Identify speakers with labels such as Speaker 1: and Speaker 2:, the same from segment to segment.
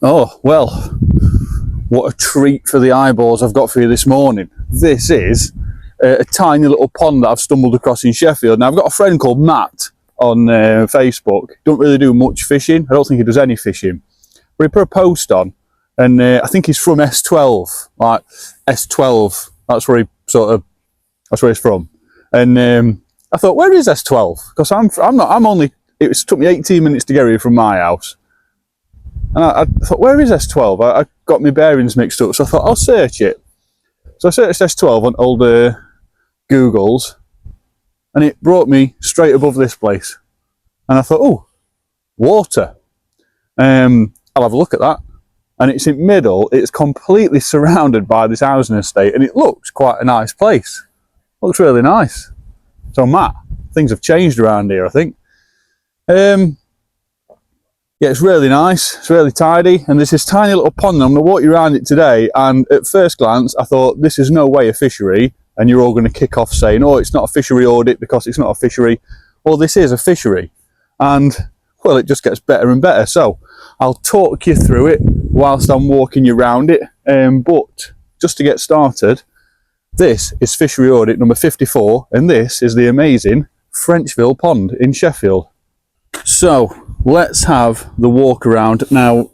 Speaker 1: Oh, well, what a treat for the eyeballs I've got for you this morning. This is a tiny little pond that I've stumbled across in Sheffield. Now, I've got a friend called Matt on Facebook. Don't really do much fishing. I don't think he does any fishing. But he put a post on, and I think he's from S12, like S12. That's where he's from. And I thought, where is S12? Because it took me 18 minutes to get here from my house. And I thought, where is S12? I got my bearings mixed up, so I thought, I'll search it. So I searched S12 on old Googles, and it brought me straight above this place. And I thought, oh, water. I'll have a look at that. And it's in middle, it's completely surrounded by this housing estate, and it looks quite a nice place. Looks really nice. So Matt, things have changed around here, I think. Yeah, it's really nice, it's really tidy, and there's this tiny little pond. I'm going to walk you around it today, and at first glance I thought, this is no way a fishery, and you're all going to kick off saying, oh, it's not a fishery audit because it's not a fishery. Well, this is a fishery, and well, it just gets better and better. So I'll talk you through it whilst I'm walking you around it, but just to get started, this is fishery audit number 54, and this is the amazing Frecheville pond in Sheffield. So let's have the walk around. Now,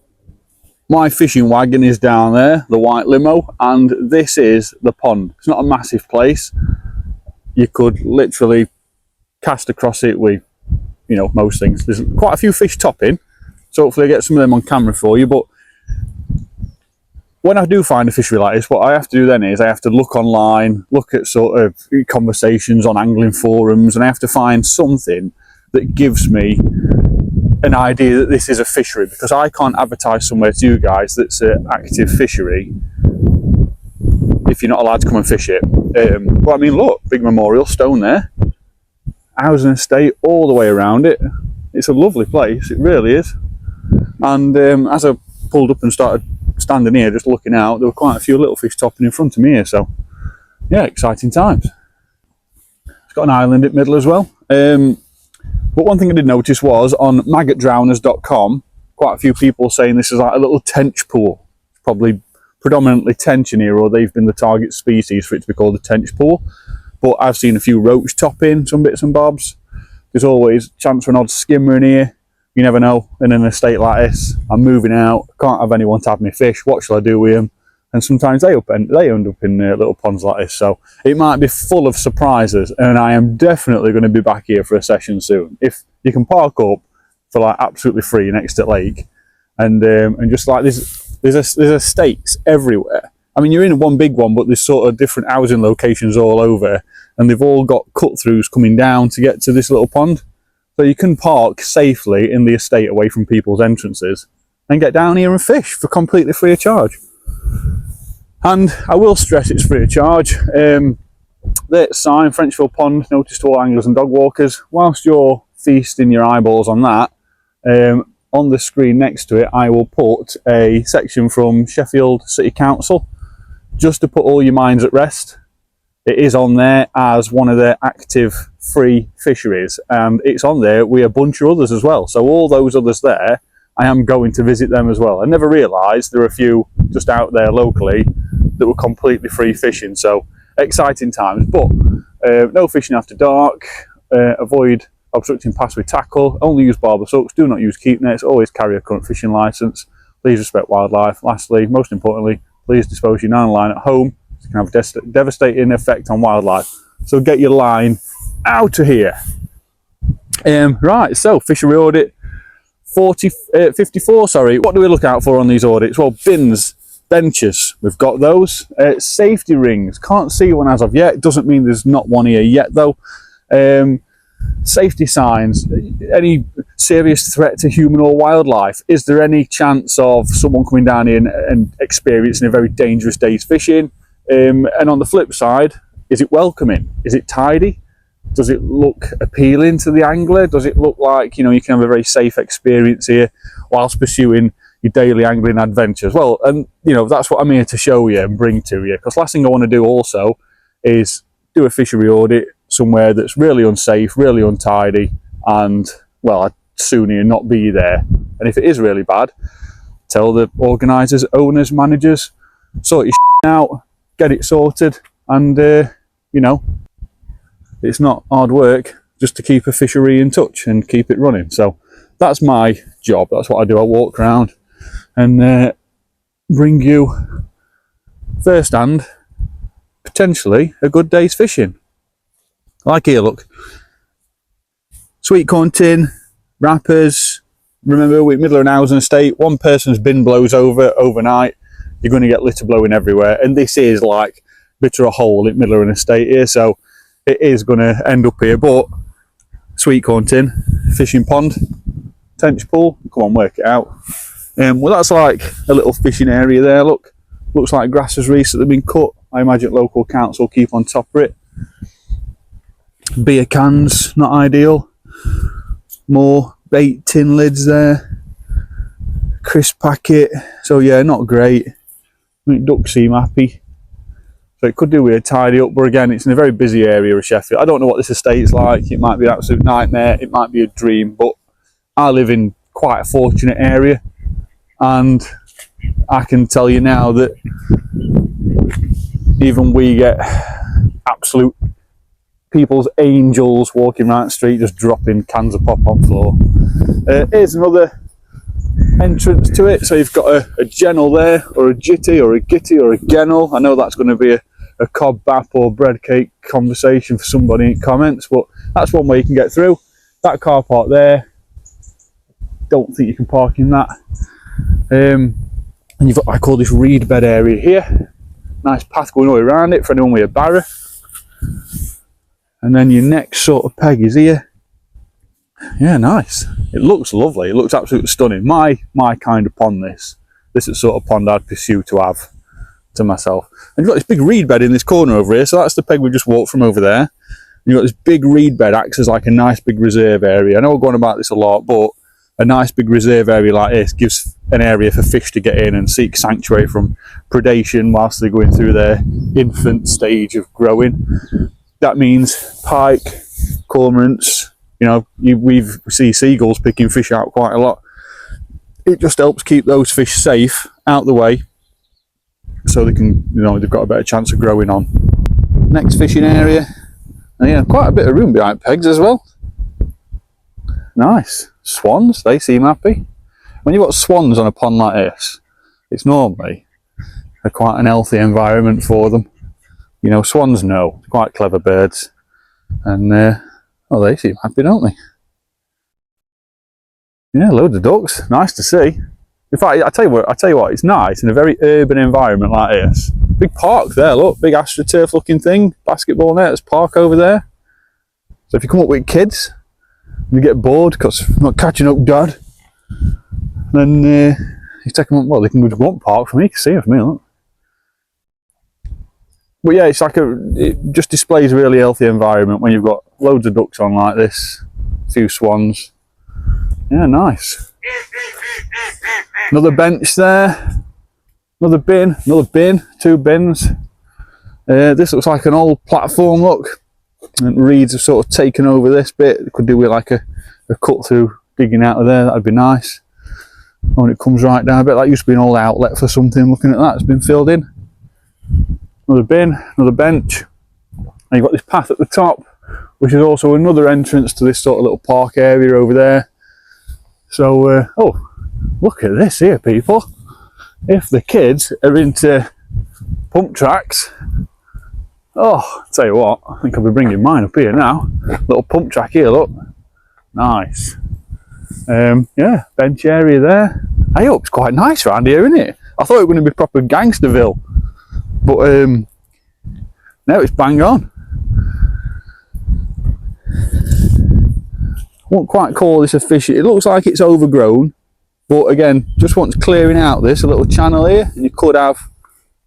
Speaker 1: my fishing wagon is down there, the white limo, and this is the pond. It's not a massive place. You could literally cast across it with, you know, most things. There's quite a few fish topping, so hopefully I get some of them on camera for you. But when I do find a fishery like this, what I have to do then is I have to look online, look at sort of conversations on angling forums, and I have to find something that gives me an idea that this is a fishery, because I can't advertise somewhere to you guys that's an active fishery if you're not allowed to come and fish it. But I mean, look, big memorial stone there, housing estate all the way around it. It's a lovely place, it really is. And as I pulled up and started standing here just looking out, there were quite a few little fish topping in front of me here, so yeah, exciting times. It's got an island in the middle as well. But one thing I did notice was on maggotdrowners.com, quite a few people saying this is like a little tench pool. It's probably predominantly tench in here, or they've been the target species for it to be called a tench pool. But I've seen a few roach topping, some bits and bobs. There's always a chance for an odd skimmer in here. You never know in an estate like this. I'm moving out, can't have anyone to have me fish. What shall I do with them? And sometimes they end up in little ponds like this. So it might be full of surprises, and I am definitely going to be back here for a session soon. If you can park up for like absolutely free next to the lake, and just like there's estates everywhere. I mean, you're in one big one, but there's sort of different housing locations all over, and they've all got cut-throughs coming down to get to this little pond. So you can park safely in the estate away from people's entrances and get down here and fish for completely free of charge. And I will stress it's free of charge. That sign, Frecheville Pond, notice to all anglers and dog walkers. Whilst you're feasting your eyeballs on that, on the screen next to it, I will put a section from Sheffield City Council, just to put all your minds at rest. It is on there as one of their active free fisheries, and it's on there with a bunch of others as well. So all those others there, I am going to visit them as well. I never realised there are a few just out there locally that were completely free fishing, so exciting times. But no fishing after dark, avoid obstructing paths with tackle, only use barbless hooks, do not use keep nets, always carry a current fishing licence, please respect wildlife. Lastly, most importantly, please dispose your nine line at home. It can have a devastating effect on wildlife, so get your line out of here. Right, so fishery audit 54, sorry. What do we look out for on these audits? Well, bins, benches, we've got those. Safety rings, can't see one as of yet. Doesn't mean there's not one here yet though. Safety signs, any serious threat to human or wildlife. Is there any chance of someone coming down here and experiencing a very dangerous day's fishing? And on the flip side, is it welcoming? Is it tidy? Does it look appealing to the angler? Does it look like, you know, you can have a very safe experience here whilst pursuing your daily angling adventures? Well, and you know, that's what I'm here to show you and bring to you, because last thing I want to do also is do a fishery audit somewhere that's really unsafe, really untidy, and well, I'd sooner not be there. And if it is really bad, tell the organisers, owners, managers, sort your out, get it sorted, and you know, it's not hard work just to keep a fishery in touch and keep it running. So that's my job, that's what I do. I walk around and bring you first-hand, potentially, a good day's fishing. Like here, look. Sweet corn tin, wrappers. Remember, we're middle of an housing estate. One person's bin blows over overnight, you're going to get litter blowing everywhere. And this is like a bit of a hole in the middle of an estate here, so it is going to end up here. But sweet corn tin, fishing pond, Tench pool. Come on, work it out. Well, that's like a little fishing area there. Look, looks like grass has recently been cut. I imagine local council keep on top of it. Beer cans, not ideal. More bait tin lids there. Crisp packet. So yeah, not great. I think ducks seem happy. So it could do with a tidy up, but again, it's in a very busy area of Sheffield. I don't know what this estate's like. It might be an absolute nightmare. It might be a dream, but I live in quite a fortunate area, and I can tell you now that even we get absolute people's angels walking around the street just dropping cans of pop on the floor. Here's another entrance to it. So you've got a gennel there, or a jitty, or a gitty, or a gennel. I know that's going to be a cob bap or bread cake conversation for somebody in comments, but that's one way you can get through. That car park there, don't think you can park in that. And you've got, I call this reed bed area here. Nice path going all around it for anyone with a barrow. And then your next sort of peg is here. Yeah, nice. It looks lovely. It looks absolutely stunning. My kind of pond, this is the sort of pond I'd pursue to have to myself. And you've got this big reed bed in this corner over here, so that's the peg we just walked from over there. And you've got this big reed bed, acts as like a nice big reserve area. I know we're going about this a lot, but a nice big reserve area like this gives an area for fish to get in and seek sanctuary from predation whilst they're going through their infant stage of growing. That means pike, cormorants, you know, we see seagulls picking fish out quite a lot. It just helps keep those fish safe out the way, so they can, you know, they've got a better chance of growing on. Next fishing area, and yeah, quite a bit of room behind pegs as well. Nice. Swans, they seem happy. When you've got swans on a pond like this, it's normally quite an healthy environment for them. You know, swans know, quite clever birds, and oh, they seem happy, don't they? Yeah, loads of ducks. Nice to see. In fact, I tell you what, it's nice in a very urban environment like this. Big park there, look, big astroturf looking thing, basketball net, there's park over there. So if you come up with kids and you get bored because I'm not catching up dad, then you take them up, well, they can go to one park for me, you can see them for me, look. But yeah, it's like it just displays a really healthy environment when you've got loads of ducks on like this, a few swans. Yeah, nice. Another bench there, another bin, two bins. This looks like an old platform, look. And reeds have sort of taken over this bit. It could do with like a cut through digging out of there, that'd be nice. When it comes right down, I bet that used to be an old outlet for something. Looking at that, it's been filled in. Another bin, another bench, and you've got this path at the top, which is also another entrance to this sort of little park area over there. So, oh, look at this here, people. If the kids are into pump tracks, oh, I'll tell you what, I think I'll be bringing mine up here now. Little pump track here, look. Nice. Yeah, bench area there. I hope it's quite nice around here, isn't it? I thought it was going to be proper gangsterville. But no, it's bang on. I won't quite call this a fish. It looks like it's overgrown, but again, just wants clearing out this, a little channel here, and you could have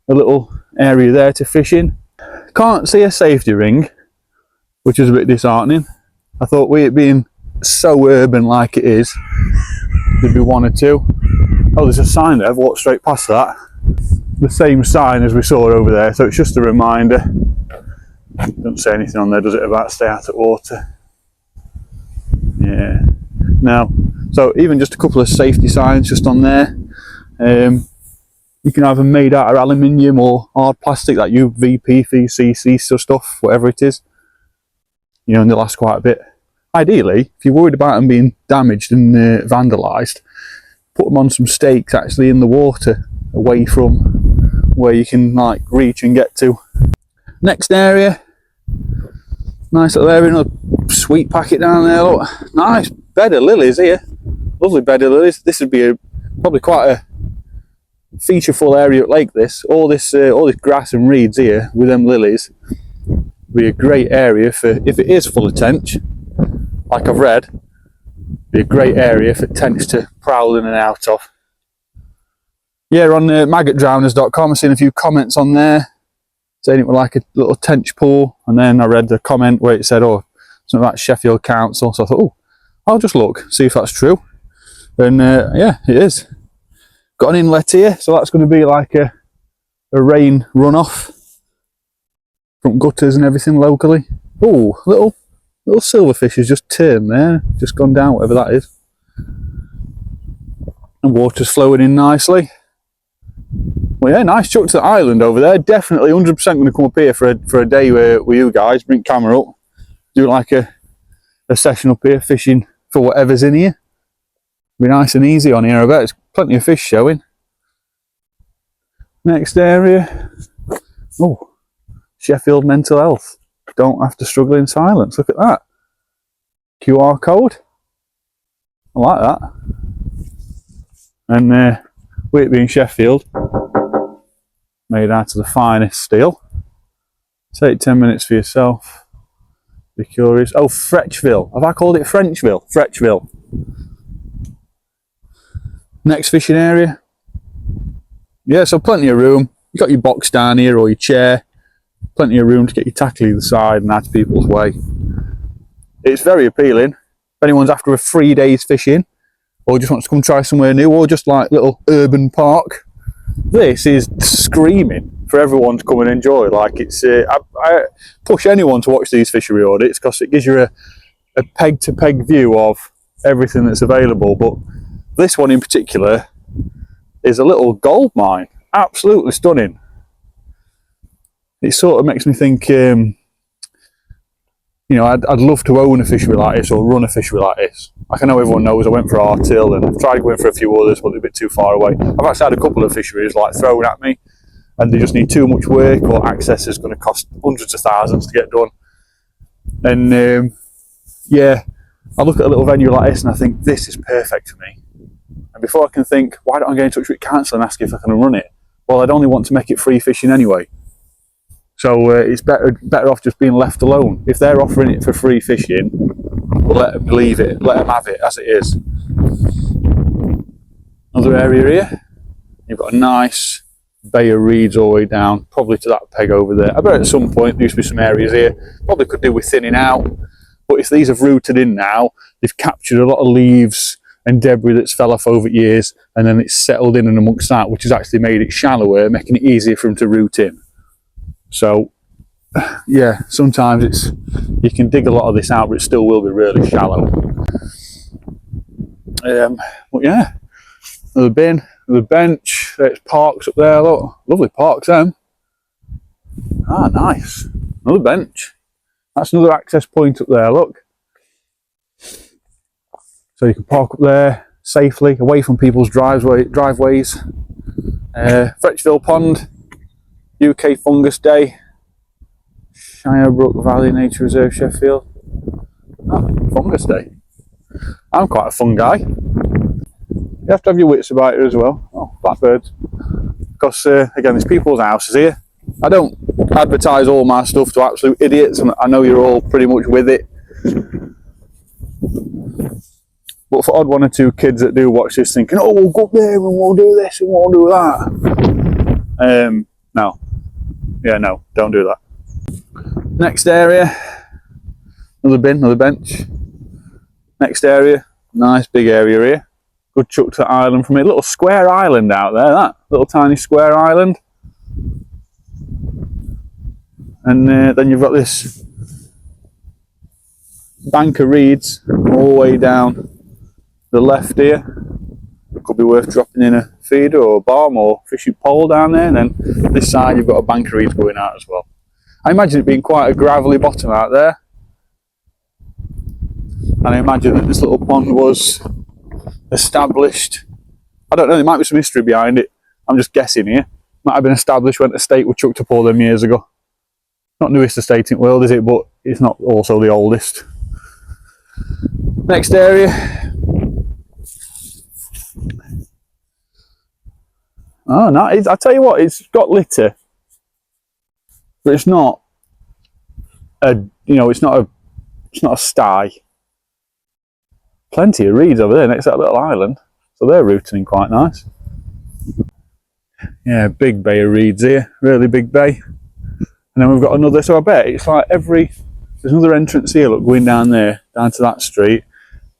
Speaker 1: a little area there to fish in. Can't see a safety ring, which is a bit disheartening. I thought with it being so urban like it is, there'd be one or two. Oh, there's a sign there, I've walked straight past that. The same sign as we saw over there, so it's just a reminder. Doesn't say anything on there, does it, about stay out of water? Yeah. Now, so even just a couple of safety signs just on there. You can have them made out of aluminium or hard plastic, like UVP, VCC stuff, whatever it is. You know, and they last quite a bit. Ideally, if you're worried about them being damaged and vandalised, put them on some stakes actually in the water, away from where you can like reach and get to. Next area, nice little area, another sweet packet down there. Look, nice bed of lilies here, lovely bed of lilies. This would be probably quite a featureful area like this. All this grass and reeds here with them lilies would be a great area for, if it is full of tench, like I've read, be a great area for tench to prowl in and out of. Yeah, on maggotdrowners.com I've seen a few comments on there saying it was like a little tench pool, and then I read the comment where it said, oh, something about Sheffield Council, so I thought, oh, I'll just look, see if that's true. And yeah, it is. Got an inlet here, so that's going to be like a rain runoff from gutters and everything locally. Oh, little silverfish has just turned there, just gone down, whatever that is. And water's flowing in nicely. Well, yeah, nice chuck to the island over there. Definitely 100% going to come up here for a day with you guys. Bring camera up, do like a session up here, fishing for whatever's in here. Be nice and easy on here. I bet there's plenty of fish showing. Next area. Oh, Sheffield Mental Health. Don't have to struggle in silence. Look at that. QR code. I like that. And with it being Sheffield, made out of the finest steel. Take 10 minutes for yourself. Be curious. Oh, Frecheville. Have I called it Frenchville? Frecheville. Next fishing area. Yeah, so plenty of room. You got your box down here or your chair. Plenty of room to get your tackle either side and out of people's way. It's very appealing. If anyone's after a 3 days fishing, or just wants to come try somewhere new, or just like little urban park, this is screaming for everyone to come and enjoy. Like it's, I push anyone to watch these fishery audits because it gives you a peg to peg view of everything that's available. But this one in particular is a little gold mine, absolutely stunning. It sort of makes me think, you know, I'd love to own a fishery like this or run a fishery like this. Like I know everyone knows I went for Artil and I've tried going for a few others, but they're a bit too far away. I've actually had a couple of fisheries like thrown at me and they just need too much work, or access is going to cost hundreds of thousands to get done. And yeah, I look at a little venue like this and I think this is perfect for me. And before I can think, why don't I get in touch with council and ask if I can run it? Well, I'd only want to make it free fishing anyway. So it's better off just being left alone. If they're offering it for free fishing, let them leave it, let them have it as it is. Another area here, you've got a nice bay of reeds all the way down, probably to that peg over there. I bet at some point there used to be some areas here, probably could do with thinning out, but if these have rooted in now, they've captured a lot of leaves and debris that's fell off over years, and then it's settled in and amongst that, which has actually made it shallower, making it easier for them to root in. So yeah, sometimes it's, you can dig a lot of this out, but it still will be really shallow. But yeah, another bin, another bench. There's parks up there. Look, lovely parks them. Ah, nice. Another bench. That's another access point up there. Look, so you can park up there safely, away from people's driveways. Frecheville Pond, UK Fungus Day. Shirebrook Valley Nature Reserve, Sheffield. Oh, Fungus Day. I'm quite a fun guy. You have to have your wits about you as well. Oh, blackbirds. Because, again, there's people's houses here. I don't advertise all my stuff to absolute idiots, and I know you're all pretty much with it. But for odd one or two kids that do watch this thinking, oh, we'll go up there and we'll do this and we'll do that. No. Yeah, no, don't do that. Next area, another bin, another bench. Next area, nice big area here. Good chuck to the island from it. Little square island out there, that little tiny square island. And then you've got this bank of reeds all the way down the left here. Could be worth dropping in a feeder or a bomb or fishing pole down there. And then this side you've got a bank of reeds going out as well. I imagine it being quite a gravelly bottom out there. And I imagine that this little pond was established. I don't know, there might be some history behind it. I'm just guessing here. Might have been established when the estate were chucked up all them years ago. Not newest estate in the world, is it? But it's not also the oldest. Next area. Oh, no, I tell you what, it's got litter, but it's not a, it's not a sty. Plenty of reeds over there next to that little island, so they're rooting in quite nice. Yeah, big bay of reeds here, really big bay. And then we've got another, so I bet it's like there's another entrance here, look, going down there, down to that street.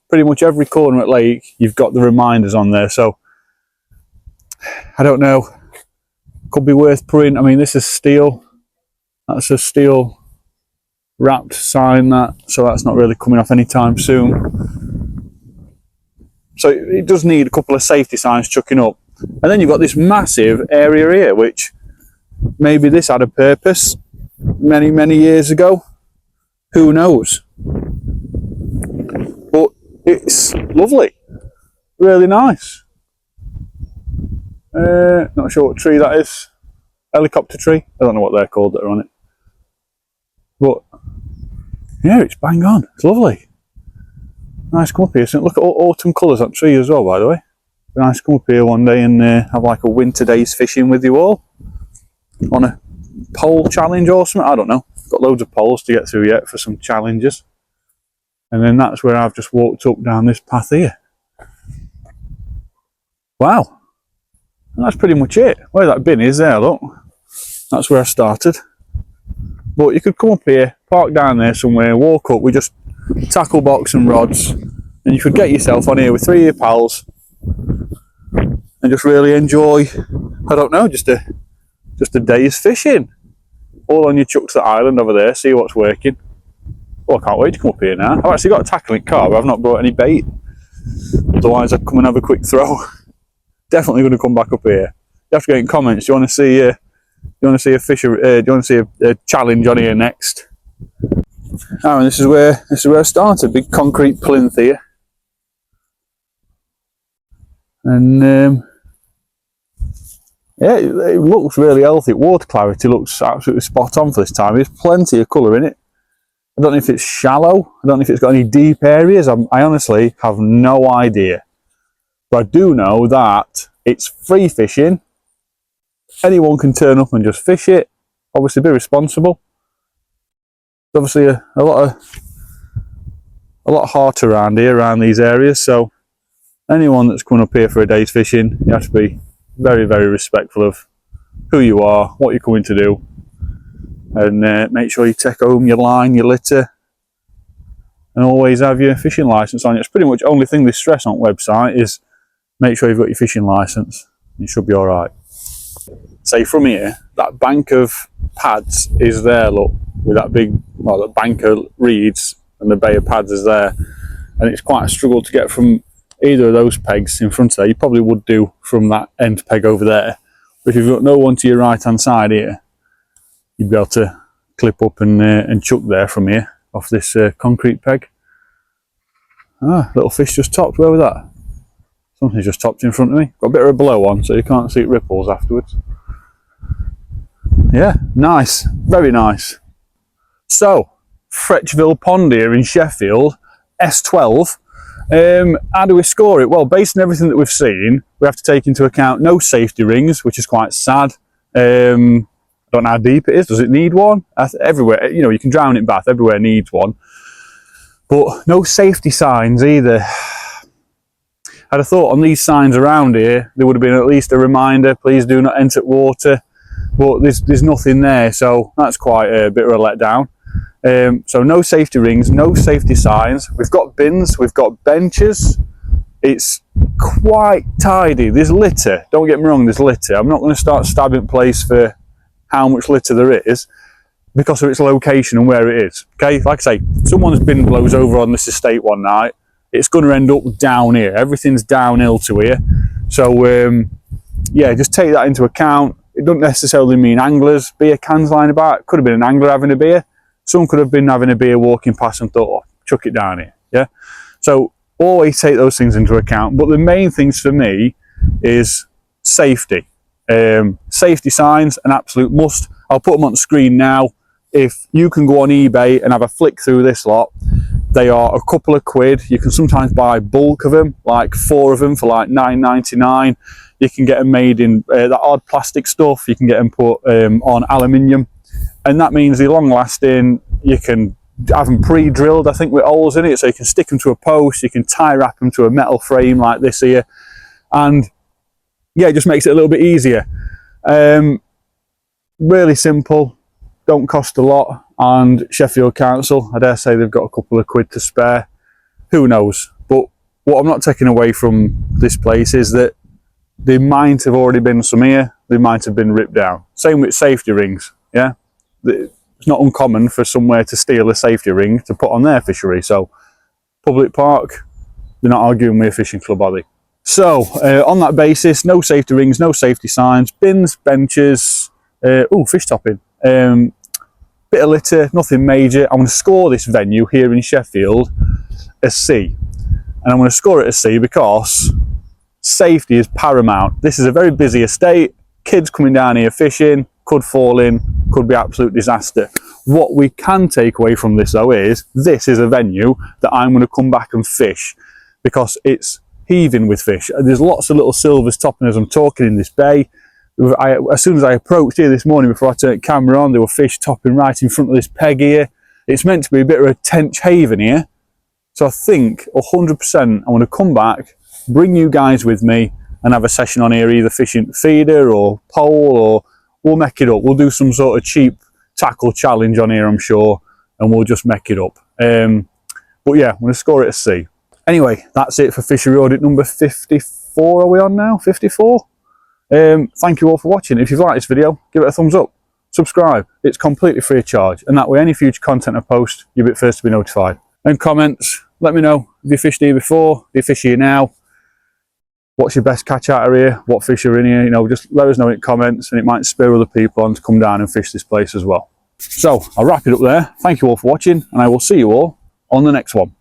Speaker 1: Pretty much every corner at Lake, you've got the reminders on there, so I don't know, could be worth putting. I mean, this is steel, that's a steel wrapped sign, so that's not really coming off anytime soon. So it does need a couple of safety signs chucking up. And then you've got this massive area here, which maybe this had a purpose many years ago, who knows. But it's lovely, really nice. Not sure what tree that is. Helicopter tree. I don't know what they're called that are on it. But yeah, it's bang on. It's lovely. Nice come up here. So look at all autumn colours on tree as well, by the way. Nice come up here one day and have like a winter day's fishing with you all on a pole challenge or something. I don't know. Got loads of poles to get through yet for some challenges. And then that's where I've just walked up down this path here. Wow. And that's pretty much it. Where that bin is there, look. That's where I started. But you could come up here, park down there somewhere, walk up with just tackle box and rods, and you could get yourself on here with 3 of your pals and just really enjoy, I don't know, just a day's fishing. All on your chucks at island over there, see what's working. Oh, I can't wait to come up here now. I've actually got a tackling car, but I've not brought any bait. Otherwise I'd come and have a quick throw. Definitely going to come back up here. You have to get in comments. Do you want to see a fishery? Do you want to see a challenge on here next? Oh, and this is where I started. Big concrete plinth here, and yeah, it looks really healthy. Water clarity looks absolutely spot on for this time. There's plenty of colour in it. I don't know if it's shallow. I don't know if it's got any deep areas. I honestly have no idea. But I do know that it's free fishing. Anyone can turn up and just fish it. Obviously be responsible. There's obviously a lot of heart around here, around these areas, so anyone that's coming up here for a day's fishing, you have to be very respectful of who you are, what you're coming to do, and make sure you take home your line, your litter, and always have your fishing licence on you. It's pretty much the only thing they stress on the website is make sure you've got your fishing licence. You should be alright. Say from here, that bank of pads is there, look, with that big, well, the bank of reeds and the bay of pads is there. And it's quite a struggle to get from either of those pegs in front of there. You probably would do from that end peg over there. But if you've got no one to your right hand side here, you'd be able to clip up and chuck there from here, off this concrete peg. Ah, little fish just topped. Where was that? Something's just topped in front of me. Got a bit of a blow on, so you can't see it ripples afterwards. Yeah, nice, very nice. So, Frecheville Pond here in Sheffield, S12. How do we score it? Well, based on everything that we've seen, we have to take into account no safety rings, which is quite sad. I don't know how deep it is. Does it need one? Everywhere, you can drown it in Bath. Everywhere needs one. But no safety signs either. I'd have thought on these signs around here, there would have been at least a reminder, please do not enter water. But there's nothing there, so that's quite a bit of a letdown. So no safety rings, no safety signs. We've got bins, we've got benches. It's quite tidy. There's litter, don't get me wrong, there's litter. I'm not going to start stabbing place for how much litter there is because of its location and where it is. Okay, like I say, someone's bin blows over on this estate one night, it's going to end up down here. Everything's downhill to here. So yeah, just take that into account. It doesn't necessarily mean anglers, beer cans lying about. It could have been an angler having a beer. Some could have been having a beer walking past and thought, oh, chuck it down here, yeah? So always take those things into account. But the main things for me is safety. Safety signs, an absolute must. I'll put them on the screen now. If you can go on eBay and have a flick through this lot, they are a couple of quid. You can sometimes buy bulk of them, like 4 of them for like £9.99. You can get them made in that odd plastic stuff. You can get them put on aluminium, and that means they're long lasting. You can have them pre-drilled, I think, with holes in it, so you can stick them to a post. You can tie wrap them to a metal frame like this here, and yeah, it just makes it a little bit easier. Really simple, don't cost a lot, and Sheffield Council, I dare say they've got a couple of quid to spare. Who knows? But what I'm not taking away from this place is that there might have already been some here, they might have been ripped down. Same with safety rings, yeah? It's not uncommon for somewhere to steal a safety ring to put on their fishery. So, public park, they're not arguing with a fishing club, are they? So, on that basis, no safety rings, no safety signs, bins, benches, fish topping, bit of litter, nothing major. I'm going to score this venue here in Sheffield a C. And I'm going to score it a C because safety is paramount. This is a very busy estate. Kids coming down here fishing, could fall in, could be absolute disaster. What we can take away from this though is, this is a venue that I'm going to come back and fish because it's heaving with fish. There's lots of little silvers topping as I'm talking in this bay. As soon as I approached here this morning before I turned the camera on, there were fish topping right in front of this peg here. It's meant to be a bit of a Tench haven here. So I think 100% I'm going to come back, bring you guys with me and have a session on here, either fishing feeder or pole, or we'll make it up. We'll do some sort of cheap tackle challenge on here, I'm sure, and we'll just make it up. But yeah, I'm going to score it a C. Anyway, that's it for fishery audit number 54. Are we on now? 54? Thank you all for watching. If you've liked this video, give it a thumbs up. Subscribe. It's completely free of charge, and that way any future content I post, you'll be first to be notified. And comments, let me know if you fished here before, if you fish here now. What's your best catch out of here? What fish are in here? You know, just let us know in comments, and it might spur other people on to come down and fish this place as well. So I'll wrap it up there. Thank you all for watching, and I will see you all on the next one.